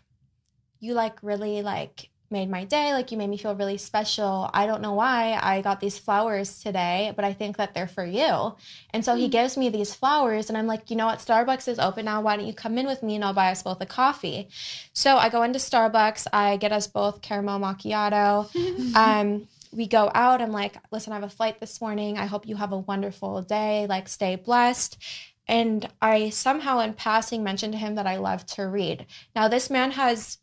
you like really like made my day. Like, you made me feel really special. I don't know why I got these flowers today, but I think that they're for you. And so he gives me these flowers, and I'm like, you know what? Starbucks is open now. Why don't you come in with me and I'll buy us both a coffee? So I go into Starbucks. I get us both caramel macchiato. We go out. I'm like, listen, I have a flight this morning. I hope you have a wonderful day. Like, stay blessed. And I somehow in passing mentioned to him that I love to read. Now, this man has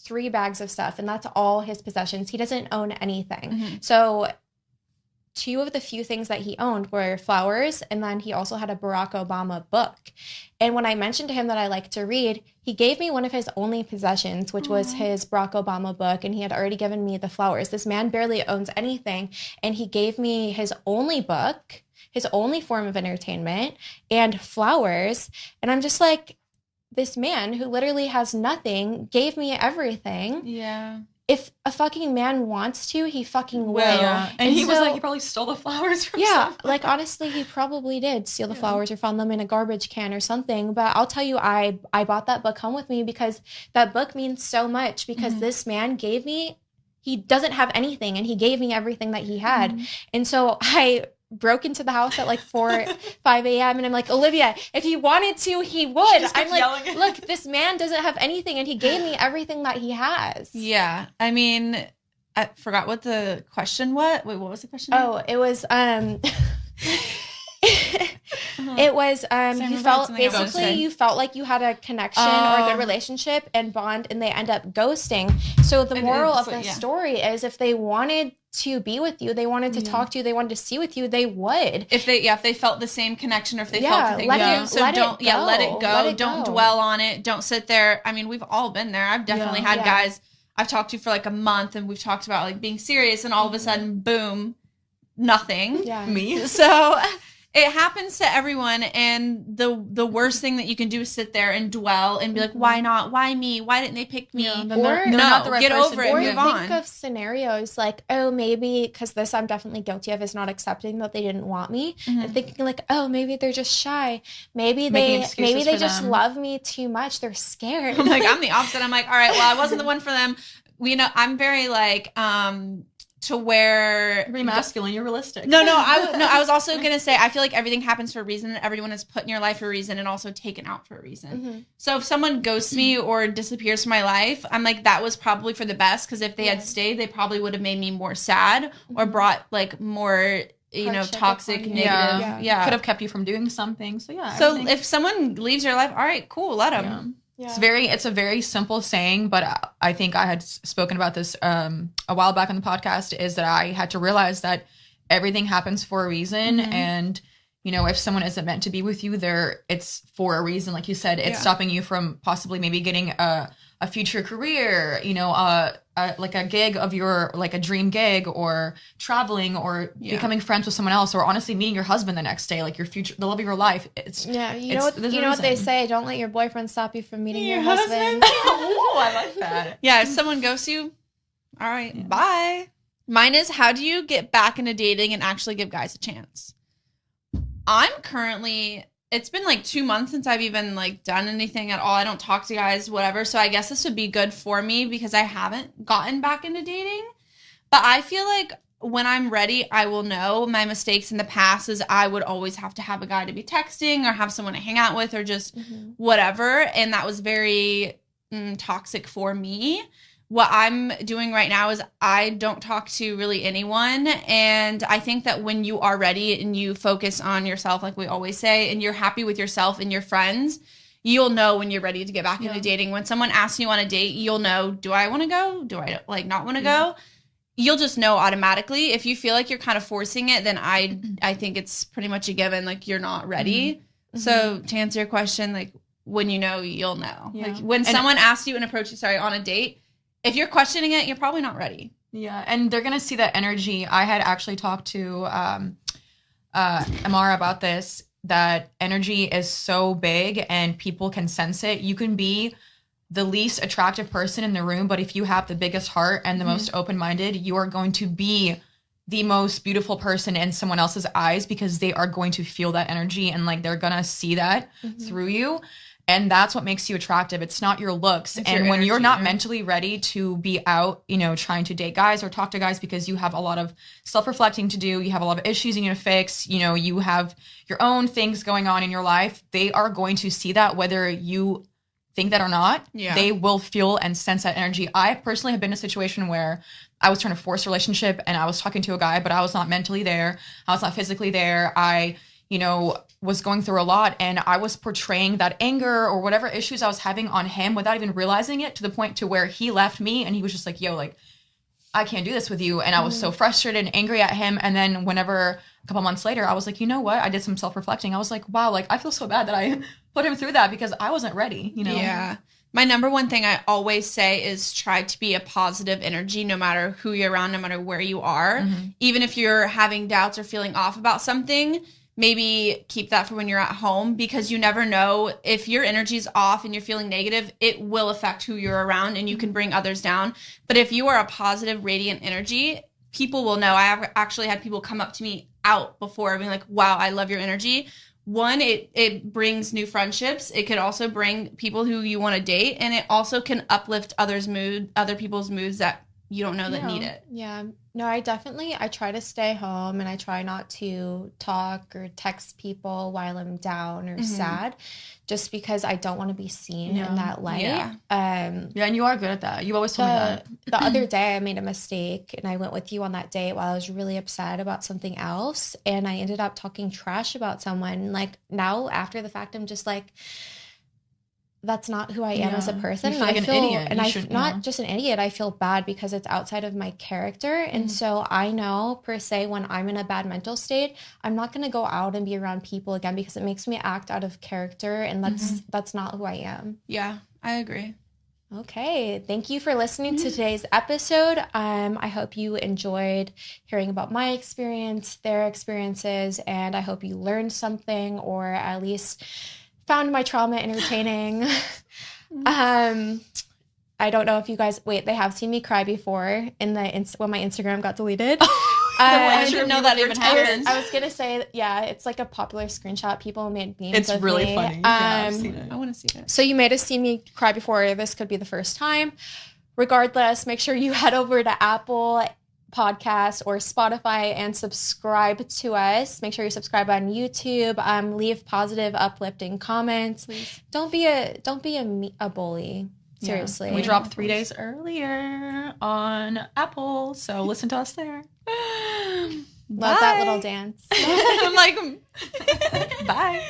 3 bags of stuff, and that's all his possessions. He doesn't own anything. So 2 of the few things that he owned were flowers, and then he also had a Barack Obama book. And when I mentioned to him that I like to read, he gave me one of his only possessions, which was his Barack Obama book, and he had already given me the flowers. This man barely owns anything, and he gave me his only book, his only form of entertainment, and flowers. And I'm just like, this man who literally has nothing gave me everything. Yeah. If a fucking man wants to, he fucking will. Yeah. And he was like, he probably stole the flowers from someone. Like, honestly, he probably did steal the flowers or found them in a garbage can or something. But I'll tell you, I bought that book home with me because that book means so much, because this man gave me, he doesn't have anything, and he gave me everything that he had. And so I broke into the house at like 5 a.m. and I'm like, Olivia, if he wanted to, he would. I'm like, look, this man doesn't have anything, and he gave me everything that he has. Yeah. I mean, I forgot what the question was. Wait, what was the question? Oh, it was it was you felt basically you felt like you had a connection or a good relationship and bond, and they end up ghosting. So the moral of the story is, if they wanted to be with you. They wanted to talk to you. They wanted to see with you. They would. If they felt the same connection, or if they felt the thing. Let it go. Don't dwell on it. Don't sit there. I mean, we've all been there. I've definitely had guys I've talked to for like a month, and we've talked about like being serious, and all of a sudden, boom, nothing. Yeah. Me. So it happens to everyone, and the worst thing that you can do is sit there and dwell and be like, why not? Why me? Why didn't they pick me? Or not the right get person. over it and move on. Think of scenarios like, oh, maybe, because this I'm definitely guilty of, is not accepting that they didn't want me, and thinking like, oh, maybe they're just shy. Maybe they just love me too much. They're scared. I'm like, I'm the opposite. I'm like, all right, well, I wasn't the one for them. You know, I'm very like, to where you're masculine, you're realistic. I was also gonna say, I feel like everything happens for a reason, and everyone is put in your life for a reason, and also taken out for a reason. So if someone ghosts me or disappears from my life, I'm like, that was probably for the best, because if they had stayed, they probably would have made me more sad or brought like more toxic, negative. Yeah. Could have kept you from doing something. So So if someone leaves your life, all right, cool, let them. Yeah. It's a very simple saying, but I think I had spoken about this a while back on the podcast, is that I had to realize that everything happens for a reason. And, if someone isn't meant to be with you it's for a reason. Like you said, it's stopping you from possibly maybe getting a future career, like a gig of your, like a dream gig, or traveling, or becoming friends with someone else, or honestly meeting your husband the next day, like your future, the love of your life. You know what they say, don't let your boyfriend stop you from meeting your husband. Oh, I like that. Yeah, if someone ghosts you, all right, bye. Mine is, how do you get back into dating and actually give guys a chance? It's been like 2 months since I've even like done anything at all. I don't talk to guys, whatever. So I guess this would be good for me, because I haven't gotten back into dating. But I feel like when I'm ready, I will know. My mistakes in the past is I would always have to have a guy to be texting, or have someone to hang out with, or just whatever. And that was very toxic for me. What I'm doing right now is I don't talk to really anyone. And I think that when you are ready and you focus on yourself, like we always say, and you're happy with yourself and your friends, you'll know when you're ready to get back into dating. When someone asks you on a date, you'll know, do I want to go? Do I like not want to go? You'll just know automatically. If you feel like you're kind of forcing it, then I think it's pretty much a given, like you're not ready. So to answer your question, like when you know, you'll know. Like when someone asks you and approaches, on a date, if you're questioning it, you're probably not ready. Yeah, and they're going to see that energy. I had actually talked to Amara about this, that energy is so big and people can sense it. You can be the least attractive person in the room, but if you have the biggest heart and the most open-minded, you are going to be the most beautiful person in someone else's eyes, because they are going to feel that energy, and like they're going to see that through you. And that's what makes you attractive. It's not your looks. It's and when you're not mentally ready to be out, trying to date guys or talk to guys, because you have a lot of self-reflecting to do, you have a lot of issues you need to fix, you have your own things going on in your life, they are going to see that whether you think that or not. They will feel and sense that energy. I personally have been in a situation where I was trying to force a relationship, and I was talking to a guy, but I was not mentally there. I was not physically there. I was going through a lot, and I was portraying that anger or whatever issues I was having on him without even realizing it, to the point to where he left me, and he was just like, yo, like, I can't do this with you. And I was so frustrated and angry at him. And then whenever a couple months later, I was like, you know what? I did some self-reflecting. I was like, wow, like I feel so bad that I put him through that, because I wasn't ready, Yeah. My number one thing I always say is try to be a positive energy, no matter who you're around, no matter where you are. Even if you're having doubts or feeling off about something, maybe keep that for when you're at home, because you never know, if your energy's off and you're feeling negative, it will affect who you're around, and you can bring others down. But if you are a positive, radiant energy, people will know. I have actually had people come up to me out before being like, wow, I love your energy. One, it brings new friendships. It could also bring people who you want to date, and it also can uplift other people's moods that you don't know that need it. Yeah. No, I try to stay home, and I try not to talk or text people while I'm down or sad, just because I don't want to be seen in that light. Yeah. And you are good at that. You always told me that. The other day I made a mistake, and I went with you on that date while I was really upset about something else, and I ended up talking trash about someone. Like now, after the fact, I'm just like, that's not who I am as a person. You feel like I feel, an idiot. And I'm not just an idiot. I feel bad because it's outside of my character. And so I know, per se, when I'm in a bad mental state, I'm not going to go out and be around people again because it makes me act out of character. And that's not who I am. Yeah, I agree. Okay. Thank you for listening to today's episode. I hope you enjoyed hearing about my experience, their experiences, and I hope you learned something or at least found my trauma entertaining. I don't know if you guys they have seen me cry before when my Instagram got deleted. I didn't know that even happened. I was gonna say, it's like a popular screenshot. People made memes. It's really funny. I've seen it. I want to see it. So you might have seen me cry before. This could be the first time. Regardless, make sure you head over to Apple Podcast or Spotify and subscribe to us. Make sure you subscribe on YouTube. Leave positive, uplifting comments. Please. Don't be a bully. Seriously. We dropped 3 days earlier on Apple, so listen to us there. Love that little dance. I'm like, bye.